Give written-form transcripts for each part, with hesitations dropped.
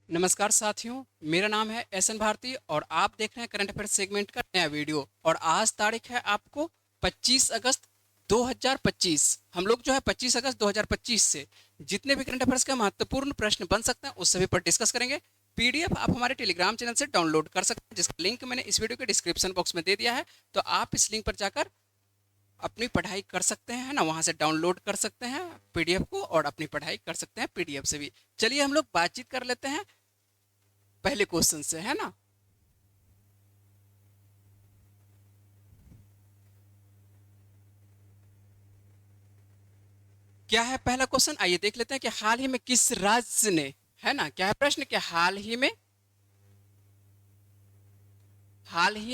नमस्कार साथियों, मेरा नाम है एसएन भारती और आप देख रहे हैं करंट अफेयर सेगमेंट का नया वीडियो। और आज तारीख है आपको 25 अगस्त 2025। हम लोग जो है 25 अगस्त 2025 से जितने भी करंट अफेयर्स के महत्वपूर्ण प्रश्न बन सकते हैं उस सभी पर डिस्कस करेंगे। पीडीएफ आप हमारे टेलीग्राम चैनल से डाउनलोड कर सकते हैं, जिसका लिंक मैंने इस वीडियो के डिस्क्रिप्शन बॉक्स में दे दिया है। तो आप इस लिंक पर जाकर अपनी पढ़ाई कर सकते हैं, है ना, वहां से डाउनलोड कर सकते हैं पीडीएफ को और अपनी पढ़ाई कर सकते हैं पीडीएफ से भी। चलिए हम लोग बातचीत कर लेते हैं पहले क्वेश्चन से, है ना। क्या है पहला क्वेश्चन, आइए देख लेते हैं कि हाल ही में किस राज्य ने, है ना, क्या है प्रश्न कि हाल ही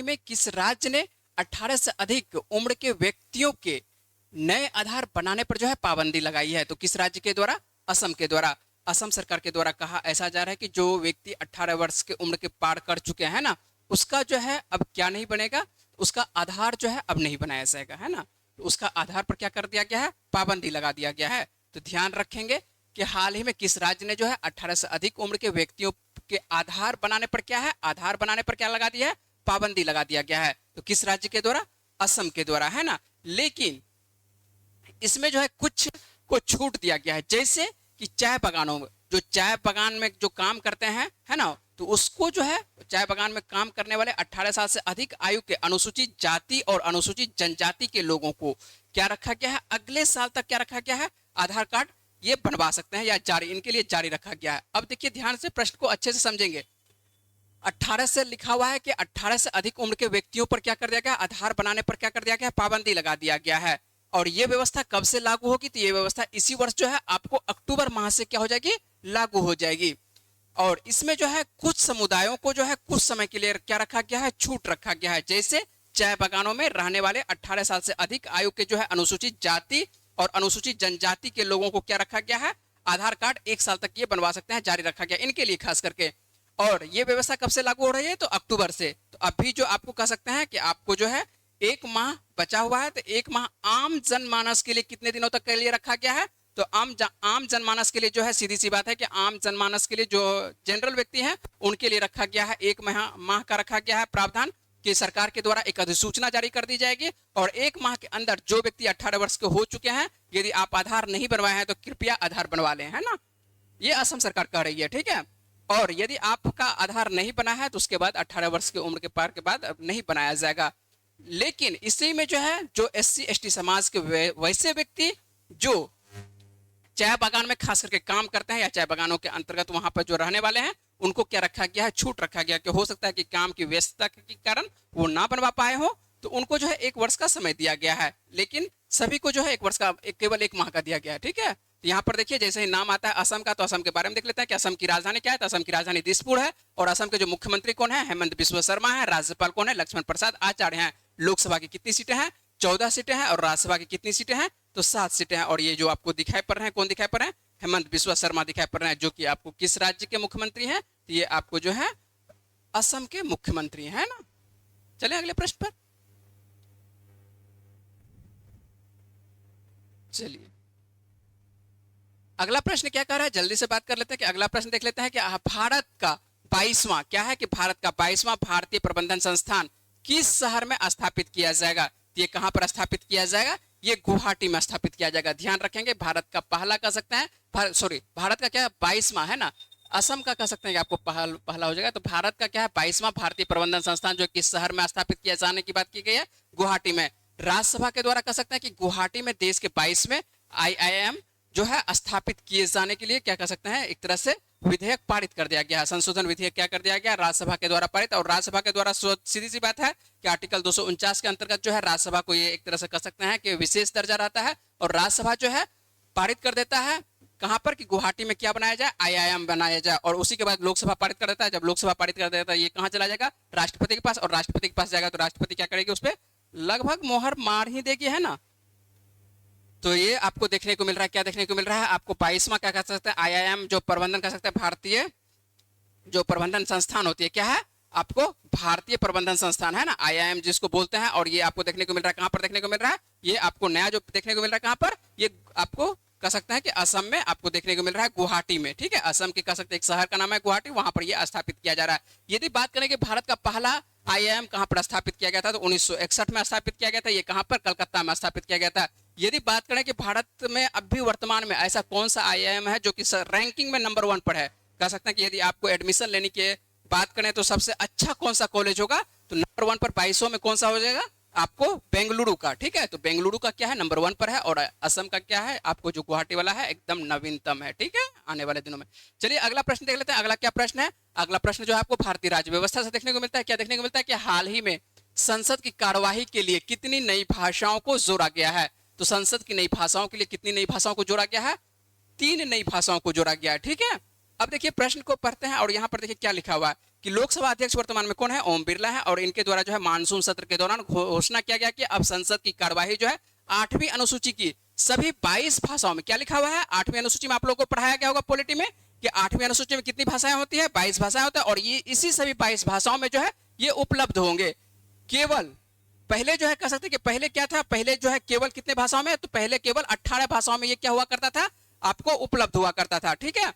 में किस राज्य ने 18 से अधिक उम्र के व्यक्तियों के नए आधार बनाने पर जो है पाबंदी लगाई है। तो किस राज्य के द्वारा? असम के द्वारा। असम सरकार के द्वारा कहा ऐसा जा रहा है कि जो व्यक्ति 18 वर्ष के उम्र के पार कर चुके हैं ना, उसका जो है अब क्या नहीं बनेगा, उसका आधार जो है अब नहीं बनाया जाएगा, है ना। तो उसका आधार पर क्या कर दिया गया है, पाबंदी लगा दिया गया है। तो ध्यान रखेंगे कि हाल ही में किस राज्य ने जो है 18 से अधिक उम्र के व्यक्तियों के आधार बनाने पर क्या है, आधार बनाने पर क्या लगा दिया है, पाबंदी लगा दिया गया है। तो किस राज्य के द्वारा? असम के द्वारा, है ना। लेकिन इसमें जो है कुछ को छूट दिया गया है, जैसे कि चाय बागानों में, जो चाय बागान में जो काम करते हैं, है ना, तो उसको जो है चाय बागान में काम करने वाले 18 साल से अधिक आयु के अनुसूचित जाति और अनुसूचित जनजाति के लोगों को क्या रखा गया है, अगले साल तक क्या रखा गया है, आधार कार्ड ये बनवा सकते हैं या जारी, इनके लिए जारी रखा गया है। अब देखिए ध्यान से प्रश्न को अच्छे से समझेंगे। 18 से लिखा हुआ है कि 18 से अधिक उम्र के व्यक्तियों पर क्या कर दिया गया, आधार बनाने पर क्या कर दिया गया, पाबंदी लगा दिया गया है। और ये व्यवस्था कब से लागू होगी? तो ये व्यवस्था इसी वर्ष जो है आपको अक्टूबर माह से क्या हो जाएगी, लागू हो जाएगी। और इसमें जो है कुछ समुदायों को जो है कुछ समय के लिए क्या रखा गया है, छूट रखा गया है। जैसे चाय बागानों में रहने वाले 18 साल से अधिक आयु के जो है अनुसूचित जाति और अनुसूचित जनजाति के लोगों को क्या रखा गया है, आधार कार्ड 1 साल तक ये बनवा सकते हैं, जारी रखा गया इनके लिए खास करके। और ये व्यवस्था कब से लागू हो रही है? तो अक्टूबर से। तो अभी जो आपको कह सकते हैं कि आपको जो है 1 माह बचा हुआ है, तो 1 माह आम जनमानस के लिए कितने दिनों तक के लिए रखा गया है? तो आम जनमानस के लिए जो है सीधी सी बात है कि आम जनमानस के लिए जो जनरल व्यक्ति हैं उनके लिए रखा गया है 1 माह का रखा गया है प्रावधान कि सरकार के द्वारा एक अधिसूचना जारी कर दी जाएगी। और 1 माह के अंदर जो व्यक्ति 18 वर्ष के हो चुके हैं, यदि आप आधार नहीं बनवाए हैं तो कृपया आधार बनवा लें, है ना। ये असम सरकार कह रही है, ठीक है। और यदि आपका आधार नहीं बना है तो उसके बाद 18 वर्ष की उम्र के पार के बाद अब नहीं बनाया जाएगा। लेकिन इसी में जो है जो SC ST समाज के वैसे व्यक्ति जो चाय बागान में खास करके काम करते हैं या चाय बागानों के अंतर्गत वहां पर जो रहने वाले हैं, उनको क्या रखा गया है, छूट रखा गया कि हो सकता है कि काम की व्यस्तता के कारण वो ना बनवा पाए हो, तो उनको जो है 1 वर्ष का समय दिया गया है। लेकिन सभी को जो है 1 वर्ष का केवल 1 माह का दिया गया है, ठीक है। तो यहाँ पर देखिए जैसे ही नाम आता है असम का, तो असम के बारे में देख लेते हैं कि असम की राजधानी क्या है। तो असम की राजधानी दिसपुर है। और असम के जो मुख्यमंत्री कौन है, हेमंत बिस्वा शर्मा है। राज्यपाल कौन है, लक्ष्मण प्रसाद आचार्य हैं। लोकसभा की कितनी सीटें हैं, 14 सीटें हैं। और राज्यसभा की कितनी सीटें हैं, तो 7 सीटें हैं। और ये जो आपको दिखाई पड़ रहे हैं, कौन दिखाई पड़ रहे हैं, हेमंत बिस्वा शर्मा दिखाई पड़ रहे हैं, जो कि आपको किस राज्य के मुख्यमंत्री हैं, तो ये आपको जो है असम के मुख्यमंत्री है ना। चलिए अगले प्रश्न पर चलिए। अगला प्रश्न क्या कह रहा है, जल्दी से बात कर लेते हैं कि अगला प्रश्न देख लेते हैं कि भारत का 22वां क्या है, कि भारत का 22वां भारतीय प्रबंधन संस्थान किस शहर में स्थापित किया जाएगा। तो ये कहां पर स्थापित किया जाएगा, ये गुवाहाटी में स्थापित किया जाएगा। ध्यान रखेंगे भारत का पहला कह सकते हैं, भारत का क्या 22वां है ना, असम का कह सकते हैं कि आपको पहला हो जाएगा। तो भारत का क्या है 22वां भारतीय प्रबंधन संस्थान जो किस शहर में स्थापित किया जाने की बात की गई है, गुवाहाटी में। राज्यसभा के द्वारा कह सकते हैं कि गुवाहाटी में देश के 22वें IIM जो है स्थापित किए जाने के लिए क्या कह सकते हैं, एक तरह से विधेयक पारित कर दिया गया, संशोधन विधेयक क्या कर दिया गया, राज्यसभा के द्वारा पारित। और राज्यसभा के द्वारा सीधी सी बात है कि आर्टिकल 249 के अंतर्गत जो है राज्यसभा को ये एक तरह से कह सकते हैं कि विशेष दर्जा रहता है। और राज्यसभा जो है पारित कर देता है कहां पर, कि गुवाहाटी में क्या बनाया जाए, IIM बनाया जाए। और उसी के बाद लोकसभा पारित कर देता है। जब लोकसभा पारित कर देता है ये कहां चला जाएगा, राष्ट्रपति के पास। और राष्ट्रपति के पास जाएगा तो राष्ट्रपति क्या करेगी, उस पर लगभग मोहर मार ही देगी, है ना। तो ये आपको देखने को मिल रहा है, क्या देखने को मिल रहा है आपको, 22वां क्या कह सकते हैं, IIM जो प्रबंधन कह सकते हैं, भारतीय जो प्रबंधन संस्थान होती है, क्या है आपको, भारतीय प्रबंधन संस्थान है ना, IIM जिसको बोलते हैं। और ये आपको देखने को मिल रहा है कहां पर, देखने को मिल रहा है, ये आपको नया जो देखने को मिल रहा है कहां पर, ये आपको कह सकते हैं कि असम में आपको देखने को मिल रहा है, गुवाहाटी में, ठीक है। असम के कह सकते हैं एक शहर का नाम है गुवाहाटी, वहां पर यह स्थापित किया जा रहा है। यदि बात करें कि भारत का पहला आईआईएम कहां पर स्थापित किया गया था, तो 1961 में स्थापित किया गया था। ये कहां पर, कलकत्ता में स्थापित किया गया था। यदि बात करें कि भारत में अभी वर्तमान में ऐसा कौन सा आईआईएम है जो कि रैंकिंग में नंबर 1 पर है, कह सकते हैं कि यदि आपको एडमिशन लेने की बात करें तो सबसे अच्छा कौन सा कॉलेज होगा, तो नंबर 1 पर 2200 में कौन सा हो जाएगा आपको, बेंगलुरु का, ठीक है। तो बेंगलुरु का क्या है, नंबर 1 पर है। और असम का क्या है आपको, जो गुवाहाटी वाला है एकदम नवीनतम है, ठीक है, आने वाले दिनों में। चलिए अगला प्रश्न देख लेते हैं। अगला क्या प्रश्न है, अगला प्रश्न जो है आपको भारतीय राज्य व्यवस्था से देखने को मिलता है। क्या देखने को मिलता है कि हाल ही में संसद की कार्यवाही के लिए कितनी नई भाषाओं को जोड़ा गया है। तो संसद की नई भाषाओं के लिए कितनी नई भाषाओं को जोड़ा गया है, 3 नई भाषाओं को जोड़ा गया है, ठीक है। अब देखिए प्रश्न को पढ़ते हैं और यहाँ पर देखिए क्या लिखा हुआ है कि लोकसभा अध्यक्ष वर्तमान में कौन है, ओम बिरला है। और इनके द्वारा जो है मानसून सत्र के दौरान घोषणा किया गया कि अब संसद की कार्यवाही जो है 8वीं अनुसूची की सभी 22 भाषाओं में, क्या लिखा हुआ है 8वीं अनुसूची में, आप लोगों को पढ़ाया गया होगा पॉलिटी में कि 8वीं अनुसूची में कितनी भाषाएं होती है, 22 भाषाएं होती है। और ये इसी सभी 22 भाषाओं में जो है ये उपलब्ध होंगे। केवल पहले जो है कह सकते हैं कि पहले क्या था, पहले जो है केवल कितने भाषाओं में, तो पहले केवल 18 भाषाओं में ये क्या हुआ करता था, आपको उपलब्ध हुआ करता था, ठीक है।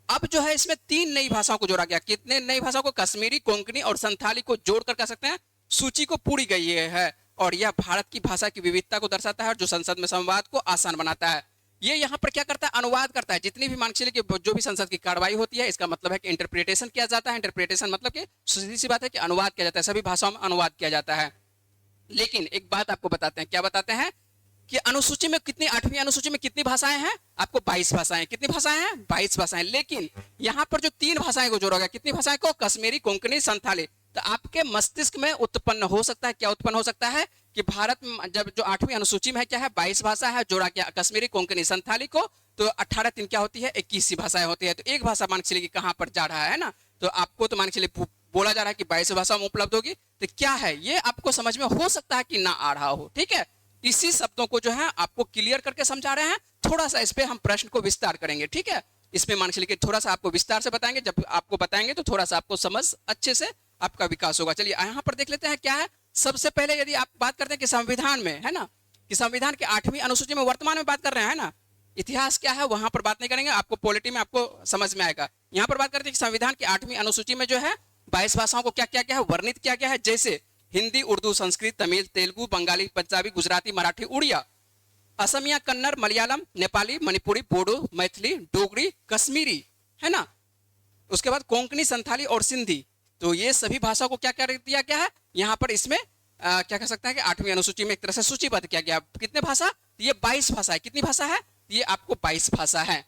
अब जो है इसमें 3 नई भाषाओं को जोड़ा गया। कितने नई भाषाओं को, कश्मीरी, कोंकणी और संथाली को जोड़कर कह सकते हैं सूची को पूरी गई है। और यह भारत की भाषा की विविधता को दर्शाता है और जो संसद में संवाद को आसान बनाता है। ये यहाँ पर क्या करता है, अनुवाद करता है। जितनी भी मान के चलिए कि जो भी संसद की कार्रवाई होती है, इसका मतलब है कि इंटरप्रिटेशन किया जाता है। इंटरप्रिटेशन मतलब कि सीधी सी बात है कि अनुवाद किया जाता है, सभी भाषाओं में अनुवाद किया जाता है। लेकिन एक बात आपको बताते हैं, क्या बताते हैं कि अनुसूची में कितनी, 8वीं अनुसूची में कितनी भाषाएं हैं, आपको 22 भाषाएं, कितनी भाषाएं हैं, 22 भाषाएं। लेकिन यहाँ पर जो 3 भाषाएं को जोड़ा गया, कितनी भाषाएं को, कश्मीरी, कोंकणी, संथाली। तो आपके मस्तिष्क में उत्पन्न हो सकता है, क्या उत्पन्न हो सकता है कि भारत में जब जो 8वीं अनुसूची में है क्या है, 22 भाषा है, जोड़ा गया कश्मीरी, कोंकणी, संथाली को, तो 18 3 क्या होती है, 21 भाषाएं होती है। तो एक भाषा मान के चलिए कहां पर जा रहा है ना, तो आपको तो मान के चलिए बोला जा रहा है कि 22 भाषा में उपलब्ध होगी। तो क्या है ये आपको समझ में हो सकता है कि ना आ रहा हो, ठीक है। इसी शब्दों को जो है आपको क्लियर करके समझा रहे हैं। थोड़ा सा इस पे हम प्रश्न को विस्तार करेंगे, ठीक है। इसमें मान के चलिए थोड़ा सा आपको विस्तार से बताएंगे। जब आपको बताएंगे तो थोड़ा सा आपको समझ अच्छे से आपका विकास होगा। चलिए यहाँ पर देख लेते हैं क्या है। सबसे पहले यदि आप बात करते हैं कि संविधान में है ना, कि संविधान के 8वीं अनुसूची में वर्तमान में बात कर रहे हैं ना, इतिहास क्या है वहां पर बात नहीं करेंगे, आपको पॉलिटी में आपको समझ में आएगा। यहाँ पर बात करते हैं कि संविधान की 8वीं अनुसूची में जो है 22 भाषाओं को क्या किया गया है, वर्णित किया गया है। जैसे हिंदी, उर्दू, संस्कृत, तमिल, तेलुगु, बंगाली, पंजाबी, गुजराती, मराठी, उड़िया, असमिया, कन्नड़, मलयालम, नेपाली, मणिपुरी, बोडो, मैथिली, डोगरी, कश्मीरी, है ना। उसके बाद कोंकणी, संथाली और सिंधी। तो ये सभी भाषा को क्या कर दिया गया है यहाँ पर, इसमें क्या कह सकते हैं कि 8वीं अनुसूची में एक तरह से सूचीबद्ध किया गया। कितने भाषा, ये 22 भाषा है। कितनी भाषा है, ये आपको 22 भाषा है।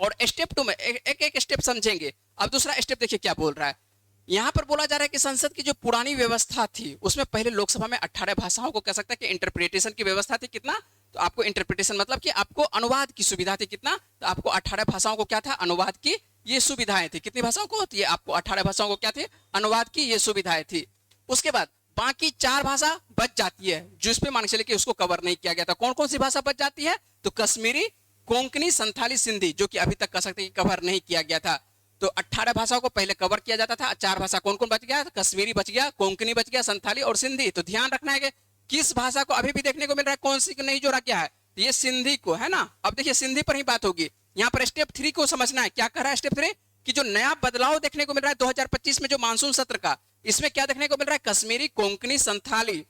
और स्टेप 2 में एक एक स्टेप समझेंगे। अब दूसरा स्टेप देखिए क्या बोल रहा है। यहाँ पर बोला जा रहा है कि संसद की जो पुरानी व्यवस्था थी उसमें पहले लोकसभा में 18 भाषाओं को कह सकते हैं कि इंटरप्रिटेशन की व्यवस्था थी। कितना, तो आपको इंटरप्रिटेशन मतलब कि आपको अनुवाद की सुविधा थी। कितना, तो आपको 18 भाषाओं को क्या था, अनुवाद की ये सुविधाएं थी। कितनी भाषाओं को, ये आपको 18 भाषाओं को क्या थी, अनुवाद की ये सुविधाएं थी। उसके बाद बाकी 4 भाषा बच जाती है जिस पे मान चलिए कि उसको कवर नहीं किया गया था। कौन कौन सी भाषा बच जाती है, तो कश्मीरी, कोंकणी, संथाली, सिंधी, जो कि अभी तक कह सकते हैं कि कवर नहीं किया गया था। तो 18 भाषाओं को पहले कवर किया जाता था। 4 भाषा कौन कौन बच गया, कश्मीरी बच गया, कोंकणी बच गया, संथाली और सिंधी। तो ध्यान रखना है कि किस भाषा को अभी भी देखने को मिल रहा है, कौन सी को नहीं जोड़ा गया है, तो ये सिंधी को है ना। अब देखिए सिंधी पर ही बात होगी। यहाँ पर स्टेप 3 को समझना है। क्या कर रहा है स्टेप 3, कि जो नया बदलाव देखने को मिल रहा है 2025 में जो मानसून सत्र का, इसमें क्या देखने को मिल रहा है, कश्मीरी, कोंकणी, संथाली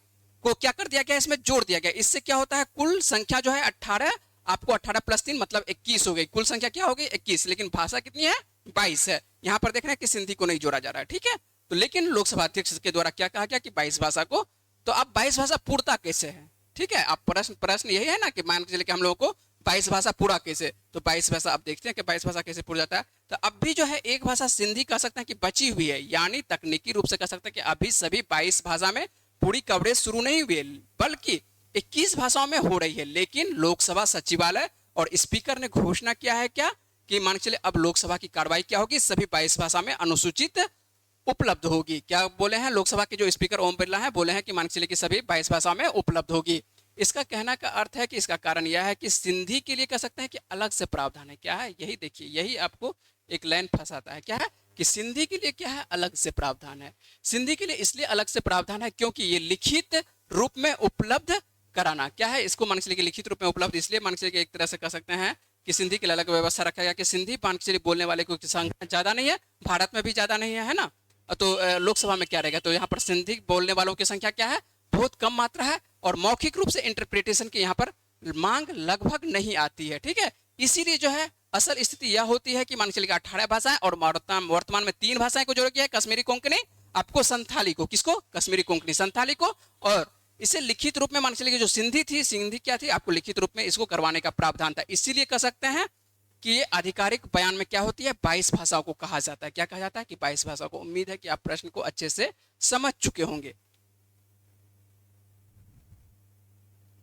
को क्या कर दिया गया, इसमें जोड़ दिया गया। इससे क्या होता है, कुल संख्या जो है 18, आपको 18 + 3 मतलब 21 हो गई। कुल संख्या क्या हो गई, 21। लेकिन भाषा कितनी है, 22 है। यहाँ पर देख रहे हैं कि सिंधी को नहीं जोड़ा जा रहा है, ठीक है। तो लेकिन लोकसभा अध्यक्ष के द्वारा क्या कहा गया कि 22 भाषा को, तो अब 22 भाषा पूर्णता कैसे है, ठीक है। आप प्रश्न यही है ना कि मान के चलिए कि हम लोगों को 22 भाषा पूरा कैसे, तो 22 भाषा आप देखते हैं कि 22 भाषा कैसे पूरा जाता है। तो अब भी जो है एक भाषा सिंधी कह सकते हैं कि बची हुई है, यानी तकनीकी रूप से कह सकते हैं कि अभी सभी 22 भाषा में पूरी कवरेज शुरू नहीं हुई है, बल्कि 21 भाषाओं में हो रही है। लेकिन लोकसभा सचिवालय और स्पीकर ने घोषणा किया है क्या, कि मान के चलिए अब लोकसभा की कार्रवाई क्या होगी, सभी 22 भाषा में अनुसूचित उपलब्ध होगी। क्या बोले हैं लोकसभा के जो स्पीकर ओम बिरला हैं, बोले हैं कि मान के चलिए कि सभी 22 भाषा में उपलब्ध होगी। इसका कहना का अर्थ है कि इसका कारण यह है कि सिंधी के लिए कह सकते हैं कि अलग से प्रावधान है। क्या है, यही देखिए, यही आपको एक लाइन फंसाता है। क्या है कि सिंधी के लिए क्या है, अलग से प्रावधान है। सिंधी के लिए इसलिए अलग से प्रावधान है क्योंकि ये लिखित रूप में उपलब्ध कराना। क्या है, इसको मान के चलिए लिखित रूप में उपलब्ध इसलिए मान के चलिए एक तरह से कह सकते हैं कि सिंधी के लिए अलग व्यवस्था रखा गया कि सिंधी मान के चलिए बोलने वाले की संख्या ज़्यादा नहीं है, भारत में भी ज़्यादा नहीं है, है ना। तो लोकसभा में क्या रहेगा, तो यहाँ पर सिंधी बोलने वालों की संख्या क्या है, बहुत कम मात्रा है, और मौखिक रूप से इंटरप्रिटेशन की यहाँ पर मांग लगभग नहीं आती है, ठीक है। इसीलिए जो है असल स्थिति यह होती है कि मान के चलिए 18 भाषाएं और वर्तमान में 3 भाषाएं को जोड़ किया है, कश्मीरी कोंकणी, आपको संथाली को, किसको, कश्मीरी कोंकणी संथाली को, और इसे लिखित रूप में मान चलिए जो सिंधी थी, सिंधी क्या थी, आपको लिखित रूप में इसको करवाने का प्रावधान था। इसीलिए कह सकते हैं कि ये आधिकारिक बयान में क्या होती है, 22 भाषाओं को कहा जाता है। क्या कहा जाता है कि 22 भाषाओं को। उम्मीद है कि आप प्रश्न को अच्छे से समझ चुके होंगे।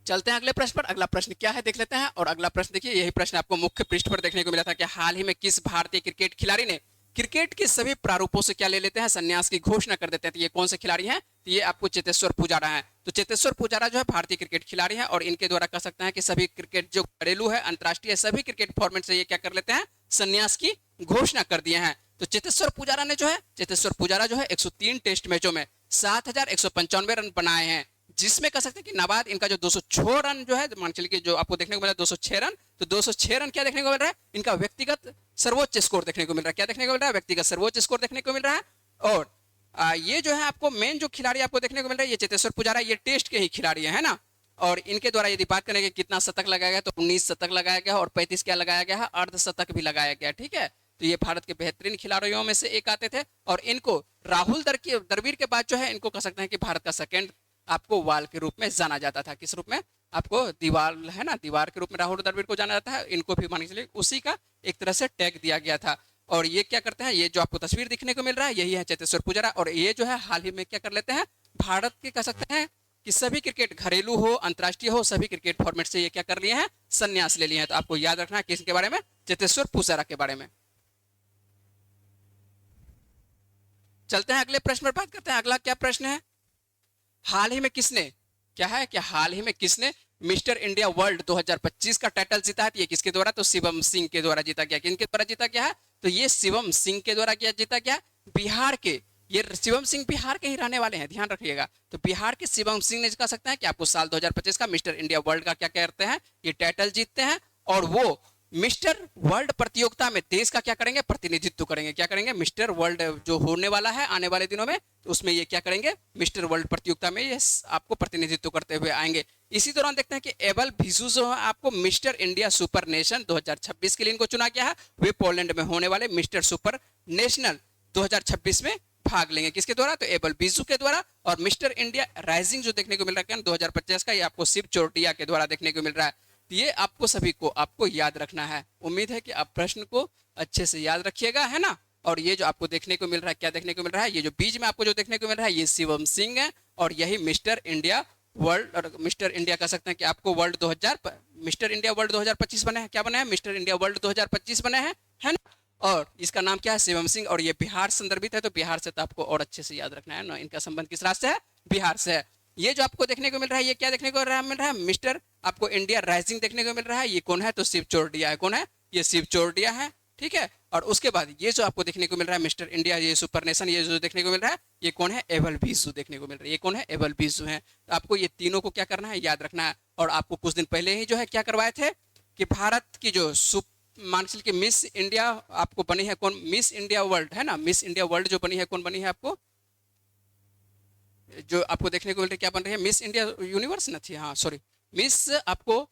चलते हैं अगले प्रश्न पर। अगला प्रश्न क्या है देख लेते हैं। और अगला प्रश्न देखिए, यही प्रश्न आपको मुख्य पृष्ठ पर देखने को मिला था कि हाल ही में किस भारतीय क्रिकेट खिलाड़ी ने क्रिकेट के सभी प्रारूपों से क्या ले लेते हैं, संन्यास की घोषणा कर देते हैं। तो ये कौन से खिलाड़ी हैं, तो ये आपको चेतेश्वर पुजारा हैं। तो चेतेश्वर पुजारा जो है भारतीय क्रिकेट खिलाड़ी हैं, और इनके द्वारा कह सकते हैं कि सभी क्रिकेट जो घरेलू है, अंतर्राष्ट्रीय सभी क्रिकेट फॉर्मेट से ये क्या कर लेते हैं, संन्यास की घोषणा कर दिए हैं। तो चेतेश्वर पुजारा ने जो है, चेतेश्वर पुजारा जो है 103 टेस्ट मैचों में 7,195 रन बनाए हैं, जिसमें कह सकते हैं कि नाबाद इनका जो 206 रन जो है, मान चलिए कि जो आपको देखने को मिला 206 रन, तो 206 रन क्या देखने को मिल रहा है, इनका व्यक्तिगत सर्वोच्च स्कोर देखने को मिल रहा है। क्या देखने को मिल रहा है, व्यक्तिगत सर्वोच्च स्कोर देखने को मिल रहा है। और ये जो है आपको मेन जो खिलाड़ी आपको देखने को मिल रहा है, ये चेतेश्वर पुजारा, ये टेस्ट के ही खिलाड़ी है ना। और इनके द्वारा यदि बात करें कि कितना शतक लगाया गया, तो 19 शतक लगाया गया और 35 क्या लगाया गया है, अर्धशतक भी लगाया गया, ठीक है। तो ये भारत के बेहतरीन खिलाड़ियों में से एक आते थे, और इनको राहुल द्रविड़ के बाद जो है इनको कह सकते हैं कि भारत का सेकंड आपको वाल के रूप में जाना जाता था। किस रूप में, आपको दीवार है ना, दीवार के रूप में राहुल द्रविड़ को जाना जाता है। इनको भी मान के चलिए उसी का एक तरह से टैग दिया गया था। और ये क्या करते हैं, ये जो आपको तस्वीर दिखने को मिल रहा है, यही है चेतेश्वर पुजारा। और ये जो है हाल ही में क्या कर लेते हैं, भारत के कह सकते हैं कि सभी क्रिकेट घरेलू हो, अंतर्राष्ट्रीय हो, सभी क्रिकेट फॉर्मेट से ये क्या कर लिए हैं, संन्यास ले लिए हैं। तो आपको याद रखना है किसके बारे में, चेतेश्वर पुजारा के बारे में। चलते हैं अगले प्रश्न पर बात करते हैं। अगला क्या प्रश्न है, हाल ही में किसने, क्या है कि हाल ही में किसने मिस्टर इंडिया वर्ल्ड 2025 का टाइटल जीता है। ये किसके द्वारा, तो शिवम सिंह के द्वारा जीता गया। किनके द्वारा जीता गया है, तो ये शिवम सिंह के द्वारा क्या जीता गया, बिहार के, ये शिवम सिंह बिहार के ही रहने वाले हैं, ध्यान रखिएगा। तो बिहार के शिवम सिंह ने कह सकते हैं कि आपको साल 2025 का मिस्टर इंडिया वर्ल्ड का क्या करते हैं, ये टाइटल जीतते हैं। और वो मिस्टर वर्ल्ड प्रतियोगिता में देश का क्या करेंगे, प्रतिनिधित्व करेंगे। क्या करेंगे, मिस्टर वर्ल्ड जो होने वाला है आने वाले दिनों में, तो उसमें ये क्या करेंगे, मिस्टर वर्ल्ड प्रतियोगिता में ये आपको प्रतिनिधित्व करते हुए आएंगे। इसी दौरान देखते हैं कि एबल विजू जो है आपको मिस्टर इंडिया सुपर नेशन 2026 के लिए इनको चुना गया है। वे पोलैंड में होने वाले मिस्टर सुपर नेशनल 2026 में भाग लेंगे। किसके द्वारा, तो एबल विजू के द्वारा। और मिस्टर इंडिया राइजिंग जो देखने को मिल रहा है 2050 का, ये आपको शिव चोटिया के द्वारा देखने को मिल रहा है। ये आपको सभी को आपको याद रखना है। उम्मीद है कि आप प्रश्न को अच्छे से याद रखिएगा, है ना। और ये जो आपको देखने को मिल रहा है, क्या देखने को मिल रहा है, ये जो बीच में आपको जो देखने को मिल रहा है, ये शिवम सिंह है। और यही मिस्टर इंडिया वर्ल्ड, और मिस्टर इंडिया कह सकते हैं कि आपको वर्ल्ड 2000 मिस्टर इंडिया वर्ल्ड 2025 बने हैं। क्या बने हैं, मिस्टर इंडिया वर्ल्ड 2025 बने हैं, है ना। और इसका नाम क्या है, शिवम सिंह। और ये बिहार संदर्भित है, तो बिहार से तो आपको और अच्छे से याद रखना है ना, इनका संबंध किस राज्य से है, बिहार से है। ये जो आपको देखने को मिल रहा है, ये क्या देखने को मिल रहा है, मिस्टर आपको इंडिया राइजिंग देखने को मिल रहा है। ये कौन है, तो शिव चोटिया है। कौन है, ये शिव चोटिया है, ठीक है। और उसके बाद ये जो आपको देखने को मिल रहा है मिस्टर इंडिया, ये सुपर नेशन, ये जो देखने को मिल रहा है, ये कौन है, एबल विजू देखने को मिल रहा है। ये कौन है, एबल विजू है। तो आपको ये तीनों को क्या करना है, याद रखना है। और आपको कुछ दिन पहले ही जो है क्या करवाए थे कि भारत की जो मानसिल की मिस इंडिया आपको बनी है, कौन, मिस इंडिया वर्ल्ड है ना, मिस इंडिया वर्ल्ड जो बनी है, कौन बनी है आपको, जो आपको देखने को मिल रही है, क्या बन रही है, मिस इंडिया यूनिवर्स न थी, हाँ सॉरी, मिस आपको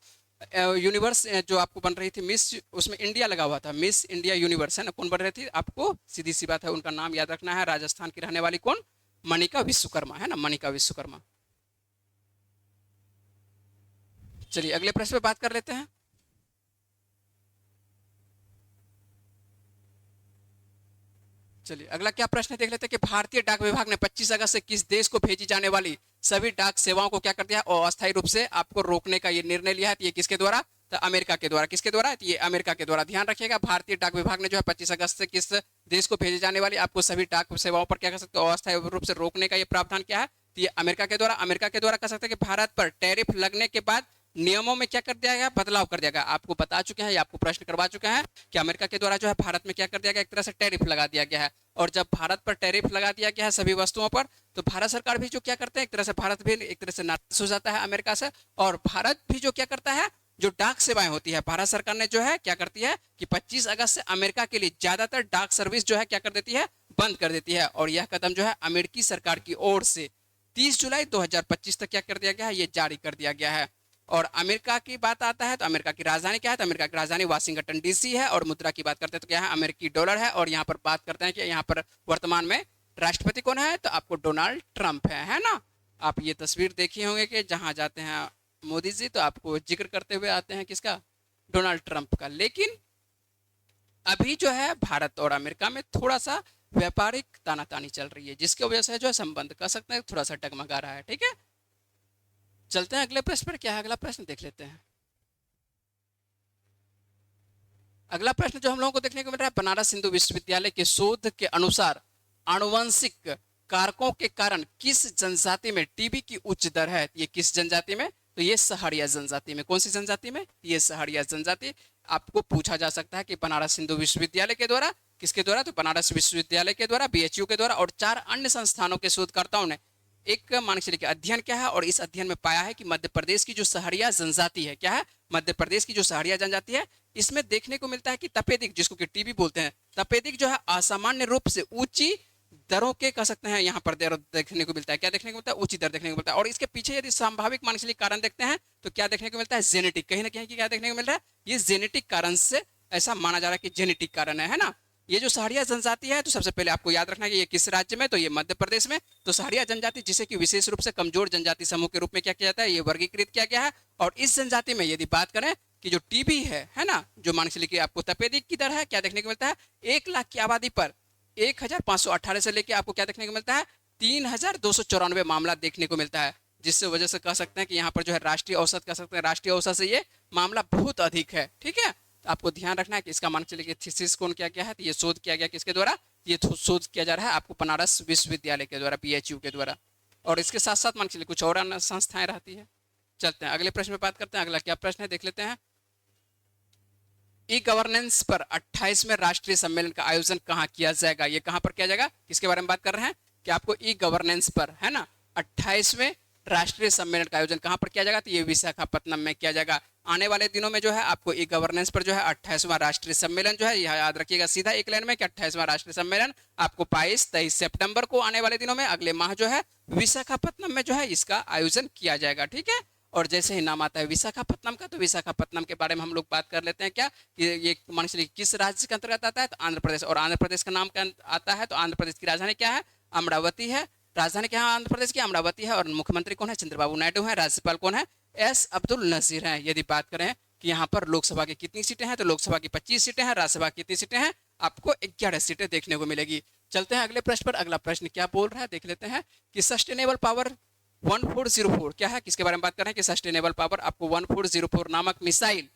यूनिवर्स जो आपको बन रही थी मिस, उसमें इंडिया लगा हुआ था, मिस इंडिया यूनिवर्स है ना, कौन बन रही थी, आपको सीधी सी बात है उनका नाम याद रखना है। राजस्थान की रहने वाली कौन, मनिका विश्वकर्मा है ना, मनिका विश्वकर्मा। चलिए अगले प्रश्न पे बात कर लेते हैं। चलिए अगला क्या प्रश्न है देख लेते हैं कि भारतीय डाक विभाग ने 25 अगस्त से किस देश को भेजी जाने वाली सभी डाक सेवाओं को क्या कर दिया है, अस्थायी रूप से आपको रोकने का ये निर्णय लिया है। तो ये किसके द्वारा, तो अमेरिका के द्वारा। किसके द्वारा, तो ये अमेरिका के द्वारा। ध्यान रखिएगा, भारतीय डाक विभाग ने जो है 25 अगस्त से किस देश को भेजी जाने वाली आपको सभी डाक सेवाओं पर क्या कर सकते हो, अस्थायी रूप से रोकने का ये प्रावधान क्या है, तो ये अमेरिका के द्वारा। अमेरिका के द्वारा कह सकते हैं कि भारत पर टैरिफ लगने के बाद नियमों में क्या कर दिया गया, बदलाव कर दिया गया। आपको बता चुके हैं, आपको प्रश्न करवा चुके हैं कि अमेरिका के द्वारा जो है भारत में क्या कर दिया गया, एक तरह से टैरिफ लगा दिया गया है। और जब भारत पर टैरिफ लगा दिया गया है सभी वस्तुओं पर, तो भारत सरकार भी जो क्या करते हैं, एक तरह से भारत भी एक तरह से नाराज हो जाता है अमेरिका से, और भारत भी जो क्या करता है, जो डाक सेवाएं होती है, भारत सरकार ने जो है क्या करती है कि 25 अगस्त से अमेरिका के लिए ज्यादातर डाक सर्विस जो है क्या कर देती है, बंद कर देती है। और यह कदम जो है अमेरिकी सरकार की ओर से 30 जुलाई 2025 तक क्या कर दिया गया है, ये जारी कर दिया गया है। और अमेरिका की बात आता है तो अमेरिका की राजधानी क्या है, तो अमेरिका की राजधानी वाशिंगटन डीसी है। और मुद्रा की बात करते हैं तो क्या है, अमेरिकी डॉलर है। और यहाँ पर बात करते हैं कि यहाँ पर वर्तमान में राष्ट्रपति कौन है, तो आपको डोनाल्ड ट्रंप है ना। आप ये तस्वीर देखे होंगे कि जहां जाते हैं मोदी जी तो आपको जिक्र करते हुए आते हैं किसका, डोनाल्ड ट्रंप का। लेकिन अभी जो है भारत और अमेरिका में थोड़ा सा व्यापारिक तानातानी चल रही है, जिसकी वजह से जो है संबंध कह सकते हैं थोड़ा सा डगमगा रहा है। ठीक है, चलते हैं अगले प्रश्न पर। क्या है अगला प्रश्न, देख लेते हैं। अगला प्रश्न जो हम लोगों को देखने को मिल रहा है, बनारस हिंदू विश्वविद्यालय के शोध के अनुसार आनुवंशिक कारकों के कारण किस जनजाति में टीबी की उच्च दर है। ये किस जनजाति में, तो ये सहारिया जनजाति में। कौन सी जनजाति में, ये सहारिया जनजाति। आपको पूछा जा सकता है कि बनारस हिंदू विश्वविद्यालय के द्वारा, किसके द्वारा, तो बनारस विश्वविद्यालय के द्वारा, बीएचयू के द्वारा और 4 अन्य संस्थानों के शोधकर्ताओं ने एक मान के चलिए अध्ययन क्या है, और इस अध्ययन में पाया है कि मध्य प्रदेश की जो सहारिया जनजाति है, क्या है, मध्य प्रदेश की जो सहारिया जनजाति है, इसमें देखने को मिलता है कि तपेदिक, जिसको कि टीबी बोलते हैं, तपेदिक जो है असामान्य रूप से ऊंची दरों के कह सकते हैं यहाँ पर दर देखने को मिलता है। क्या देखने को मिलता है, ऊंची दर देखने को मिलता है। और इसके पीछे यदि संभाविक मान के कारण देखते हैं तो क्या देखने को मिलता है, जेनेटिक, कहीं ना कहीं क्या देखने को मिल रहा है, ये जेनेटिक कारण से ऐसा माना जा रहा है कि जेनेटिक कारण है ना। ये जो सहारिया जनजाति है, तो सबसे पहले आपको याद रखना है कि ये किस राज्य में, तो ये मध्य प्रदेश में। तो सहारिया जनजाति जिसे कि विशेष रूप से कमजोर जनजाति समूह के रूप में क्या किया जाता है, ये वर्गीकृत किया गया है। और इस जनजाति में यदि बात करें कि जो टीबी है ना, जो मान के लिए आपको तपेदिक की दर है, क्या देखने को मिलता है, 1 लाख की आबादी पर 1518 से लेके आपको क्या देखने को मिलता है, 3294 मामला देखने को मिलता है। जिससे वजह से कह सकते हैं कि यहाँ पर जो है राष्ट्रीय औसत कह सकते हैं, राष्ट्रीय औसत से ये मामला बहुत अधिक है। ठीक है, तो आपको ध्यान रखना है कि इसका मान चलिए थीसिस कौन किया गया है, तो ये शोध किया गया किसके द्वारा, ये शोध किया जा रहा है आपको बनारस विश्वविद्यालय के द्वारा, बीएचयू के द्वारा। और इसके साथ साथ मान चलिए कुछ और अन्य संस्थाएं रहती है। चलते हैं अगले प्रश्न में बात करते हैं। अगला क्या प्रश्न है, देख लेते हैं। ई गवर्नेंस पर 28वें राष्ट्रीय सम्मेलन का आयोजन कहाँ किया जाएगा, ये कहाँ पर किया जाएगा, किसके बारे में बात कर रहे हैं कि आपको ई गवर्नेंस पर है ना 28वें राष्ट्रीय सम्मेलन का आयोजन कहाँ पर किया जाएगा, तो ये विशाखापत्तनम में किया जाएगा। आने वाले दिनों में जो है आपको ई गवर्नेंस पर जो है 28वां राष्ट्रीय सम्मेलन जो है, यह याद रखिएगा सीधा एक लाइन में कि 28वां राष्ट्रीय सम्मेलन आपको 22-23 सितंबर को आने वाले दिनों में अगले माह जो है विशाखापत्तनम में जो है इसका आयोजन किया जाएगा। ठीक है, और जैसे ही नाम आता है विशाखापत्तनम का, तो विशाखापत्तनम के बारे में हम लोग बात कर लेते हैं। क्या ये मान लीजिए किस राज्य के अंतर्गत आता है, तो आंध्र प्रदेश। और आंध्र प्रदेश का नाम क्या आता है, तो आंध्र प्रदेश की राजधानी क्या है, अमरावती है। राजधानी क्या है आंध्र प्रदेश की, अमरावती है। और मुख्यमंत्री कौन है, चंद्रबाबू नायडू है। राज्यपाल कौन है, एस अब्दुल नजीर हैं। यदि बात करें कि यहाँ पर लोकसभा की कितनी सीटें हैं, तो लोकसभा की 25 सीटें हैं, राज्यसभा की कितनी सीटें हैं, आपको 11 सीटें देखने को मिलेगी। चलते हैं अगले प्रश्न पर। अगला प्रश्न क्या बोल रहा है, देख लेते हैं कि सस्टेनेबल पावर 1404 क्या है, किसके बारे में बात कर रहे हैं कि सस्टेनेबल पावर आपको 1404 नामक मिसाइल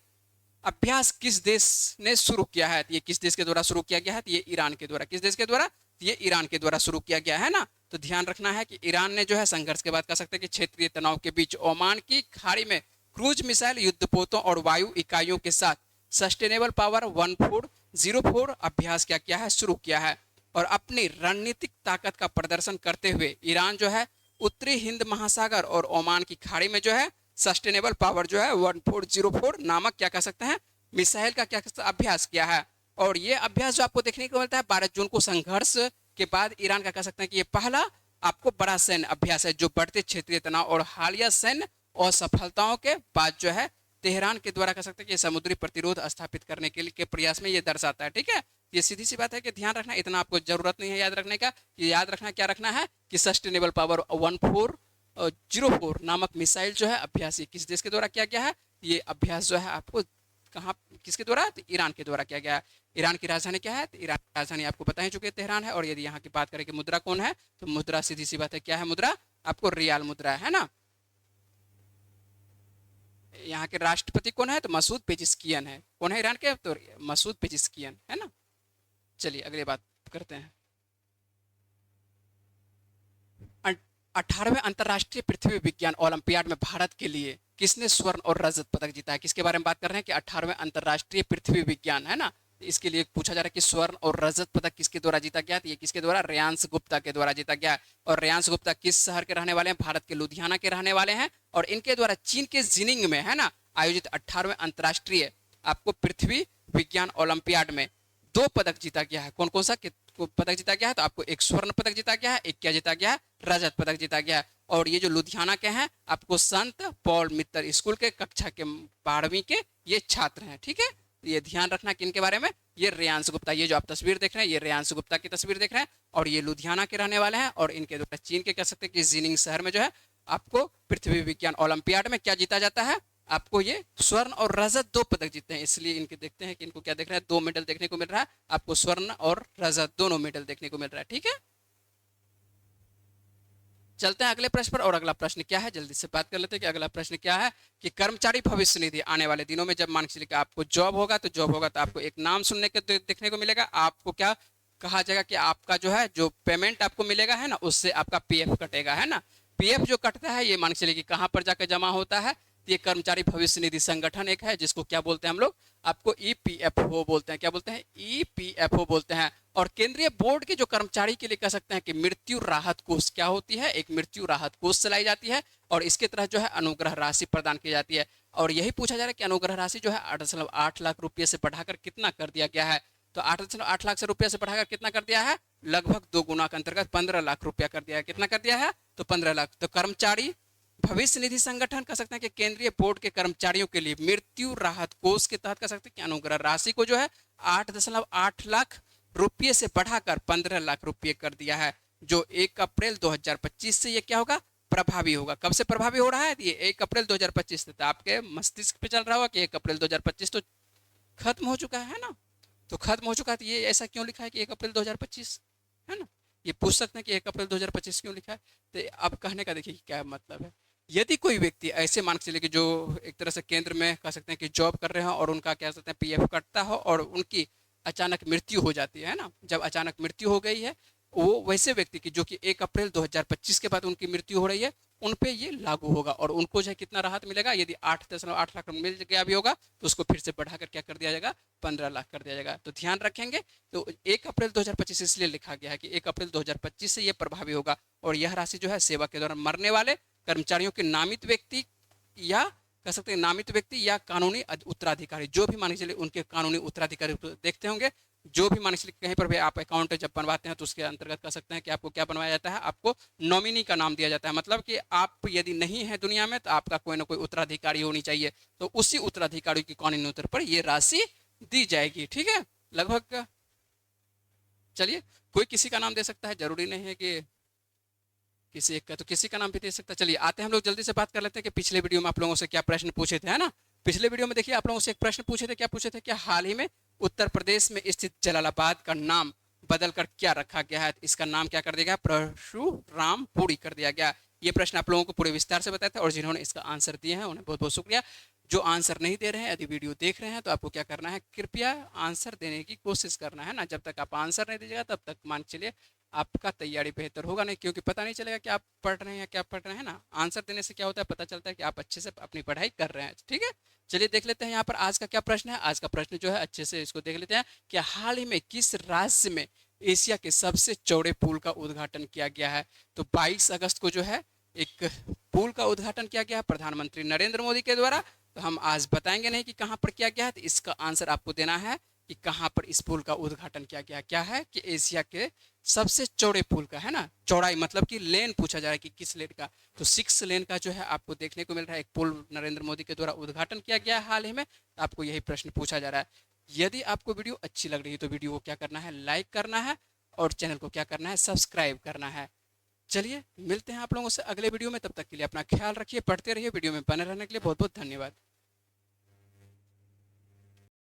अभ्यास किस देश ने शुरू किया है। ये किस देश के द्वारा शुरू किया गया है, ये ईरान के द्वारा। किस देश के द्वारा, ये ईरान के द्वारा शुरू किया गया है ना। तो ध्यान रखना है कि ईरान ने जो है संघर्ष के बाद कह सकते हैं कि क्षेत्रीय तनाव के बीच ओमान की खाड़ी में क्रूज मिसाइल युद्धपोतों और वायु इकाइयों के साथ सस्टेनेबल पावर 1404 अभ्यास क्या किया है, शुरू किया है। और अपनी रणनीतिक ताकत का प्रदर्शन करते हुए ईरान जो है उत्तरी हिंद महासागर और ओमान की खाड़ी में जो है सस्टेनेबल पावर जो है 1404 नामक क्या कह सकते हैं मिसाइल का क्या अभ्यास किया है। और ये अभ्यास जो आपको देखने को मिलता है 12 जून को संघर्ष के बाद ईरान का कह सकते हैं कि ये पहला आपको बड़ा सैन्य अभ्यास है, जो बढ़ते क्षेत्रीय तनाव और हालिया सैन्य असफलताओं के बाद जो है तेहरान के द्वारा कह सकते हैं कि समुद्री प्रतिरोध स्थापित करने के लिए के प्रयास में ये दर्शाता है। ठीक है, ये सीधी सी बात है कि ध्यान रखना, इतना आपको जरूरत नहीं है याद रखने का। कि याद रखना क्या रखना है कि सस्टेनेबल पावर 1404 नामक मिसाइल जो है अभ्यास किस देश के द्वारा किया गया है। ये अभ्यास जो है आपको कहाँ किसके द्वारा, तो ईरान के द्वारा किया गया है। ईरान की राजधानी क्या है, तो ईरान की राजधानी आपको बता ही चुके तेहरान है। और यदि यहाँ की बात करें कि मुद्रा कौन है, तो मुद्रा सीधी सी बात है क्या है, मुद्रा आपको रियाल मुद्रा है ना। यहाँ के राष्ट्रपति कौन है, तो मसूद पेजिस्कियन है। कौन है ईरान के, तो मसूद पेजिस्कियन है ना। चलिए अगली बात करते हैं। 18वें अंतर्राष्ट्रीय पृथ्वी विज्ञान ओलंपियाड में भारत के लिए किसने स्वर्ण और रजत पदक जीता है। किसके बारे में बात कर रहे हैं कि 18वें अंतर्राष्ट्रीय पृथ्वी विज्ञान है ना इसके लिए पूछा जा रहा है कि स्वर्ण और रजत पदक किसके द्वारा जीता गया, तो ये किसके द्वारा, रेयांश गुप्ता के द्वारा जीता गया। और रेयांश गुप्ता किस शहर के रहने वाले हैं, भारत के लुधियाना के रहने वाले हैं। और इनके द्वारा चीन के जिनिंग में है ना आयोजित 18वें अंतर्राष्ट्रीय आपको पृथ्वी विज्ञान ओलंपियाड में 2 पदक जीता गया है। कौन कौन सा पदक जीता गया है, तो आपको एक स्वर्ण पदक जीता गया है, एक क्या जीता गया है, रजत पदक जीता गया है। और ये जो लुधियाना के हैं आपको संत पॉल मित्तर स्कूल के कक्षा के 12वीं के ये छात्र हैं। ठीक है, ये ध्यान रखना कि इनके बारे में, ये रेयांश गुप्ता, ये जो आप तस्वीर देख रहे हैं ये रेयांश गुप्ता की तस्वीर देख रहे हैं और ये लुधियाना के रहने वाले हैं। और इनके द्वारा चीन के कह सकते हैं कि जिनिंग शहर में जो है आपको पृथ्वी विज्ञान ओलंपियाड में क्या जीता जाता है, आपको ये स्वर्ण और रजत 2 पदक जीतते हैं। इसलिए इनके देखते हैं कि इनको क्या देख रहे हैं, 2 मेडल देखने को मिल रहा है, आपको स्वर्ण और रजत दोनों मेडल देखने को मिल रहा है। ठीक है, चलते हैं अगले प्रश्न पर। और अगला प्रश्न क्या है, जल्दी से बात कर लेते हैं कि अगला प्रश्न क्या है कि कर्मचारी भविष्य निधि आने वाले दिनों में जब मान के चलिए आपको जॉब होगा तो आपको एक नाम सुनने के देखने को मिलेगा। आपको क्या कहा जाएगा कि आपका जो है जो पेमेंट आपको मिलेगा है ना उससे आपका पीएफ कटेगा, है ना। पीएफ जो कटता है ये मान के चलिए कि कहाँ पर जाकर जमा होता है, ये कर्मचारी भविष्य निधि संगठन एक है जिसको क्या बोलते हैं हम लोग, आपको ईपीएफओ बोलते हैं। क्या बोलते हैं, ईपीएफओ बोलते हैं। और केंद्रीय बोर्ड के जो कर्मचारी के लिए कह सकते हैं कि मृत्यु राहत कोष क्या होती है, एक मृत्यु राहत कोष चलाई जाती है और इसके तहत जो है अनुग्रह राशि प्रदान की जाती है। और यही पूछा जा रहा है कि अनुग्रह राशि जो है 8.8 लाख रुपये से बढ़ाकर कितना कर दिया गया है, तो 8.8 लाख से रुपये से बढ़ाकर कितना कर दिया है, लगभग 2 गुना के अंतर्गत 15 लाख रुपया कर दिया है। कितना कर दिया है, तो 15 लाख। तो कर्मचारी भविष्य निधि संगठन कह सकते हैं कि केंद्रीय बोर्ड के कर्मचारियों के लिए मृत्यु राहत कोष के तहत कह सकते हैं कि अनुग्रह राशि को जो है 8.8 लाख रुपये से बढ़ाकर 15 लाख रुपये कर दिया है, जो 1 अप्रैल 2025 से ये क्या होगा, प्रभावी होगा। कब से प्रभावी हो रहा है, ये 1 अप्रैल 2025 से। तो आपके मस्तिष्क पे चल रहा होगा कि 1 अप्रैल 2025 तो खत्म हो चुका है ना, तो खत्म हो चुका है, तो ये ऐसा क्यों लिखा है कि 1 अप्रैल 2025, है ना। ये पूछ सकते हैं कि 1 अप्रैल 2025 क्यों लिखा है। तो अब कहने का देखिए क्या मतलब है, यदि कोई व्यक्ति ऐसे मान के चलिए कि जो एक तरह से केंद्र में कह सकते हैं कि जॉब कर रहे हो और उनका क्या सकते हैं पीएफ कटता हो और उनकी अचानक मृत्यु हो जाती है ना, जब अचानक मृत्यु हो गई है वो वैसे व्यक्ति की जो कि 1 अप्रैल 2025 के बाद उनकी मृत्यु हो रही है उन पे ये लागू होगा। और उनको जो है कितना राहत मिलेगा, यदि 8.8 लाख मिल गया भी होगा तो उसको फिर से बढ़ाकर क्या कर दिया जाएगा, 15 लाख कर दिया जाएगा। तो ध्यान रखेंगे, तो 1 अप्रैल 2025 इसलिए लिखा गया है कि 1 अप्रैल 2025 से ये प्रभावी होगा। और यह राशि जो है सेवा के दौरान मरने वाले कर्मचारियों के नामित व्यक्ति या कह सकते हैं नामित व्यक्ति या कानूनी उत्तराधिकारी, जो भी मान के चलिए उनके कानूनी उत्तराधिकारी देखते होंगे, जो भी मान के चलिए कहीं पर भी आप अकाउंट जब बनवाते हैं तो उसके अंतर्गत कह सकते हैं कि आपको क्या बनवाया जाता है, आपको नॉमिनी का नाम दिया जाता है। मतलब कि आप यदि नहीं है दुनिया में तो आपका कोई ना कोई उत्तराधिकारी होनी चाहिए, तो उसी उत्तराधिकारी की कानूनी उत्तर पर यह राशि दी जाएगी। ठीक है, लगभग चलिए कोई किसी का नाम दे सकता है, जरूरी नहीं है कि किसी एक का, तो किसी का नाम भी दे सकता है। चलिए आते हैं हम लोग जल्दी से बात कर लेते हैं कि पिछले वीडियो में आप लोगों से क्या प्रश्न पूछे थे, है ना। पिछले वीडियो में देखिए आप लोगों से एक प्रश्न पूछे थे, क्या पूछे थे, क्या हाल ही में उत्तर प्रदेश में स्थित जलालाबाद का नाम बदलकर क्या रखा गया है, इसका नाम क्या कर दिया गया, परशुरामपुरी कर दिया गया। ये प्रश्न आप लोगों को पूरे विस्तार से बताया था और जिन्होंने इसका आंसर दिए हैं उन्हें बहुत बहुत शुक्रिया। जो आंसर नहीं दे रहे हैं, यदि वीडियो देख रहे हैं तो आपको क्या करना है, कृपया आंसर देने की कोशिश करना है ना। जब तक आप आंसर नहीं दीजिएगा तब तक मान चलिए आपका तैयारी बेहतर होगा नहीं, क्योंकि पता नहीं चलेगा कि आप पढ़ रहे हैं या क्या पढ़ रहे हैं ना। आंसर देने से क्या होता है, पता चलता है कि आप अच्छे से अपनी पढ़ाई कर रहे हैं। ठीक है, चलिए देख लेते हैं यहाँ पर आज का क्या प्रश्न है। आज का प्रश्न जो है अच्छे से इसको देख लेते हैं कि हाल ही में किस राज्य में एशिया के सबसे चौड़े पुल का उद्घाटन किया गया है। तो 22 अगस्त को जो है एक पुल का उद्घाटन किया गया है प्रधानमंत्री नरेंद्र मोदी के द्वारा। तो हम आज बताएंगे नहीं कि कहाँ पर किया गया है, तो इसका आंसर आपको देना है कि कहाँ पर इस पुल का उद्घाटन किया गया। क्या है कि एशिया के सबसे चौड़े पुल का, है ना, चौड़ाई मतलब कि लेन पूछा जा रहा है कि किस लेन का, तो 6 लेन का जो है आपको देखने को मिल रहा है। एक पुल नरेंद्र मोदी के द्वारा उद्घाटन किया गया है हाल ही में, तो आपको यही प्रश्न पूछा जा रहा है। यदि आपको वीडियो अच्छी लग रही है तो वीडियो को क्या करना है, लाइक करना है और चैनल को क्या करना है, सब्सक्राइब करना है। चलिए मिलते हैं आप लोगों से अगले वीडियो में, तब तक के लिए अपना ख्याल रखिए, पढ़ते रहिए, वीडियो में बने रहने के लिए बहुत बहुत धन्यवाद।